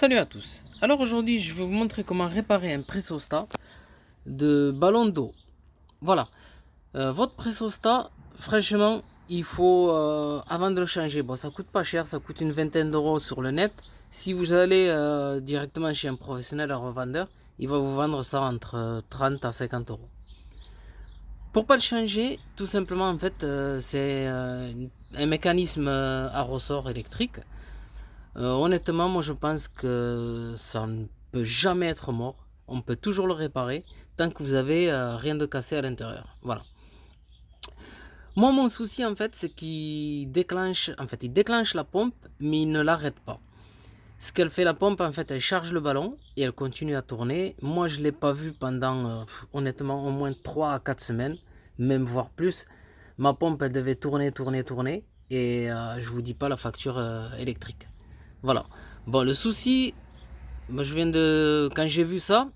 Salut à tous. Alors aujourd'hui, je vais vous montrer comment réparer un pressostat de ballon d'eau. Voilà. Votre pressostat, franchement, il faut, avant de le changer, bon, ça coûte pas cher, ça coûte une vingtaine d'euros sur le net. Si vous allez directement chez un professionnel, un revendeur, il va vous vendre ça entre 30 à 50 euros. Pour pas le changer, tout simplement, en fait, c'est un mécanisme à ressort électrique. Honnêtement, moi je pense que ça ne peut jamais être mort. On peut toujours le réparer tant que vous avez rien de cassé à l'intérieur. Voilà. Moi, mon souci en fait, c'est qu'il déclenche, il déclenche la pompe, mais il ne l'arrête pas. Ce qu'elle fait la pompe, en fait, elle charge le ballon et elle continue à tourner. Moi, je l'ai pas vu pendant, honnêtement, au moins 3 à 4 semaines, même voire plus. Ma pompe, elle devait tourner, tourner, tourner, et je vous dis pas la facture électrique. Voilà. Bon, le souci, quand j'ai vu ça,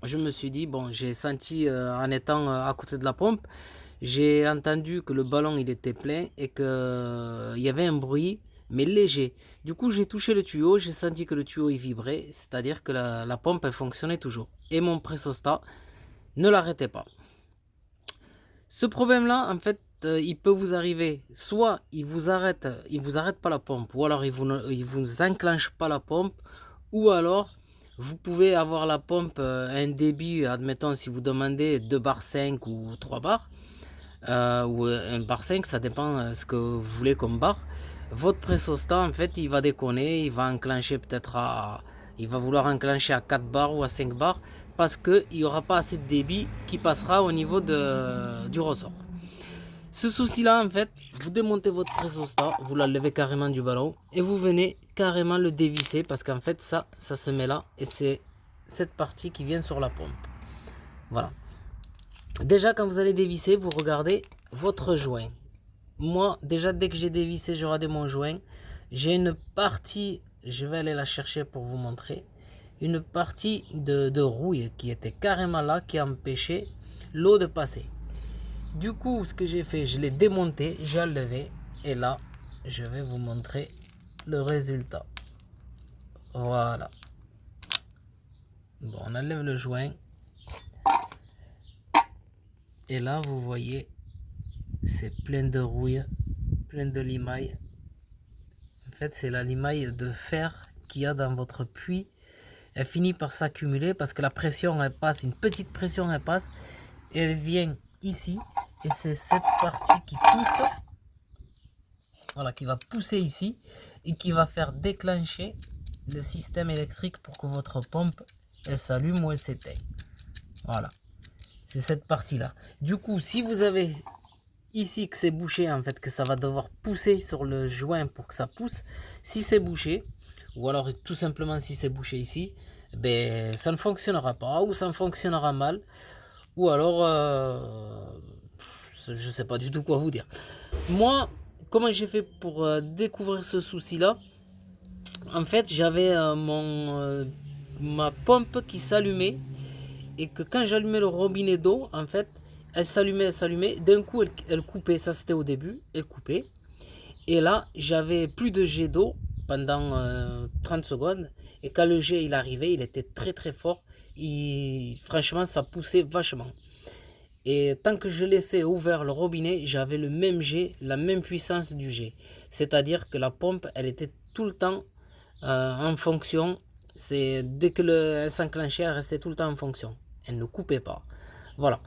je me suis dit, bon, j'ai senti en étant à côté de la pompe, j'ai entendu que le ballon il était plein et que il y avait un bruit, mais léger. Du coup, j'ai touché le tuyau, j'ai senti que le tuyau il vibrait, c'est-à-dire que la pompe elle fonctionnait toujours. Et mon pressostat ne l'arrêtait pas. Ce problème-là, en fait, il peut vous arriver, soit il vous arrête pas la pompe, ou alors il vous enclenche pas la pompe, ou alors vous pouvez avoir la pompe un débit, admettons si vous demandez 2 bar 5 ou 3 bars, ou 1 bar 5, ça dépend ce que vous voulez comme bar. Votre pressostat, en fait, il va déconner, il va enclencher peut-être il va vouloir enclencher à 4 bars ou à 5 bars parce qu'il n'y aura pas assez de débit qui passera au niveau du ressort. Ce souci-là, en fait, vous démontez votre pressostat, vous l'enlevez carrément du ballon et vous venez carrément le dévisser parce qu'en fait, ça se met là et c'est cette partie qui vient sur la pompe. Voilà. Déjà, quand vous allez dévisser, vous regardez votre joint. Moi, déjà, dès que j'ai dévissé, je regarde mon joint. J'ai une partie, je vais aller la chercher pour vous montrer, une partie de rouille qui était carrément là, qui empêchait l'eau de passer. Du coup, ce que j'ai fait, je l'ai démonté, j'ai enlevé, et là, je vais vous montrer le résultat. Voilà. Bon, on enlève le joint. Et là, vous voyez, c'est plein de rouille, plein de limaille. En fait, c'est la limaille de fer qu'il y a dans votre puits. Elle finit par s'accumuler parce que la pression, elle passe, une petite pression, elle passe. Et elle vient ici. Et c'est cette partie qui pousse. Voilà, qui va pousser ici. Et qui va faire déclencher le système électrique pour que votre pompe, elle s'allume ou elle s'éteint. Voilà. C'est cette partie-là. Du coup, si vous avez ici que c'est bouché, en fait, que ça va devoir pousser sur le joint pour que ça pousse, si c'est bouché, ou alors tout simplement si c'est bouché ici, ben ça ne fonctionnera pas, ou ça fonctionnera mal, ou alors je sais pas du tout quoi vous dire. Moi, comment j'ai fait pour découvrir ce souci là? En fait, j'avais ma pompe qui s'allumait et que quand j'allumais le robinet d'eau, en fait, elle s'allumait. D'un coup, elle coupait. Ça, c'était au début. Elle coupait. Et là, j'avais plus de jet d'eau pendant 30 secondes. Et quand le jet il arrivait, il était très très fort. Franchement, ça poussait vachement. Et tant que je laissais ouvert le robinet, j'avais le même jet, la même puissance du jet. C'est-à-dire que la pompe, elle était tout le temps en fonction. Dès que elle s'enclenchait, elle restait tout le temps en fonction. Elle ne coupait pas. Voilà.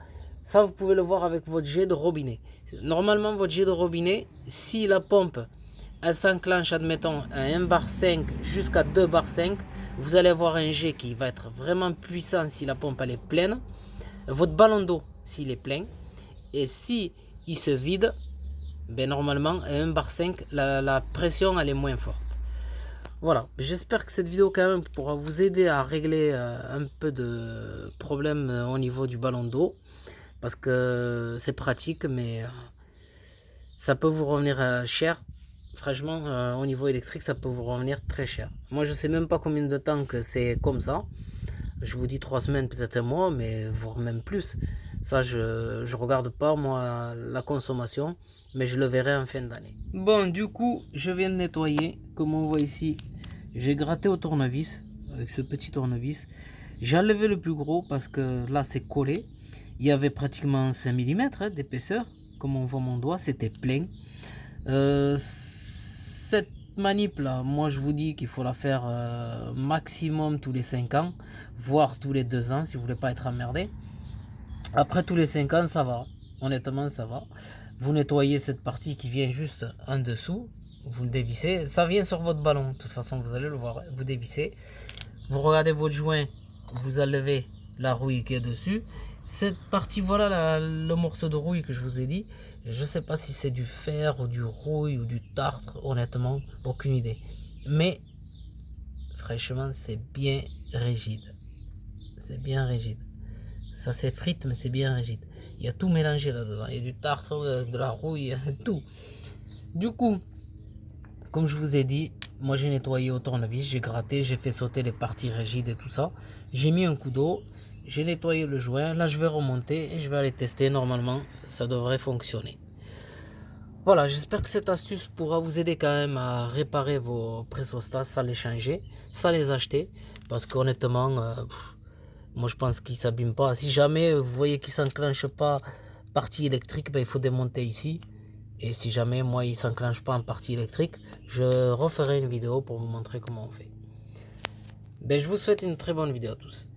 Ça, vous pouvez le voir avec votre jet de robinet. Normalement, votre jet de robinet, si la pompe, elle s'enclenche, admettons, à 1 bar 5 jusqu'à 2 bar 5, vous allez avoir un jet qui va être vraiment puissant si la pompe elle est pleine. Votre ballon d'eau, s'il est plein. Et si il se vide, ben normalement, à 1 bar 5, la pression, elle est moins forte. Voilà, j'espère que cette vidéo quand même pourra vous aider à régler un peu de problème au niveau du ballon d'eau. Parce que c'est pratique, mais ça peut vous revenir cher. Franchement, au niveau électrique, ça peut vous revenir très cher. Moi, je sais même pas combien de temps que c'est comme ça. Je vous dis 3 semaines, peut-être un mois, mais voire même plus. Ça, je regarde pas, moi, la consommation, mais je le verrai en fin d'année. Bon, du coup, je viens de nettoyer. Comme on voit ici, j'ai gratté au tournevis. avec ce petit tournevis. J'ai enlevé le plus gros parce que là c'est collé. Il y avait pratiquement 5 mm d'épaisseur. Comme on voit mon doigt, c'était plein. Cette manip là, moi je vous dis qu'il faut la faire maximum tous les 5 ans, voire tous les 2 ans si vous voulez pas être emmerdé. Après tous les 5 ans ça va, honnêtement ça va. Vous nettoyez cette partie qui vient juste en dessous, vous le dévissez, ça vient sur votre ballon, de toute façon vous allez le voir, vous dévissez, vous regardez votre joint, vous enlevez la rouille qui est dessus. Cette partie, voilà le morceau de rouille que je vous ai dit. Je sais pas si c'est du fer ou du rouille ou du tartre, honnêtement, aucune idée. Mais franchement, c'est bien rigide. C'est bien rigide. Ça s'effrite, mais c'est bien rigide. Il y a tout mélangé là-dedans. Il y a du tartre, de la rouille, tout. Du coup, comme je vous ai dit, moi j'ai nettoyé au tournevis, j'ai gratté, j'ai fait sauter les parties rigides et tout ça. J'ai mis un coup d'eau, j'ai nettoyé le joint. Là je vais remonter et je vais aller tester. Normalement ça devrait fonctionner. Voilà, j'espère que cette astuce pourra vous aider quand même à réparer vos pressostats sans les changer, sans les acheter. Parce qu'honnêtement, moi je pense qu'ils ne s'abîment pas. Si jamais vous voyez qu'ils ne s'enclenchent pas partie électrique, ben, il faut démonter ici. Et si jamais moi il ne s'enclenche pas en partie électrique, je referai une vidéo pour vous montrer comment on fait. Ben, je vous souhaite une très bonne vidéo à tous.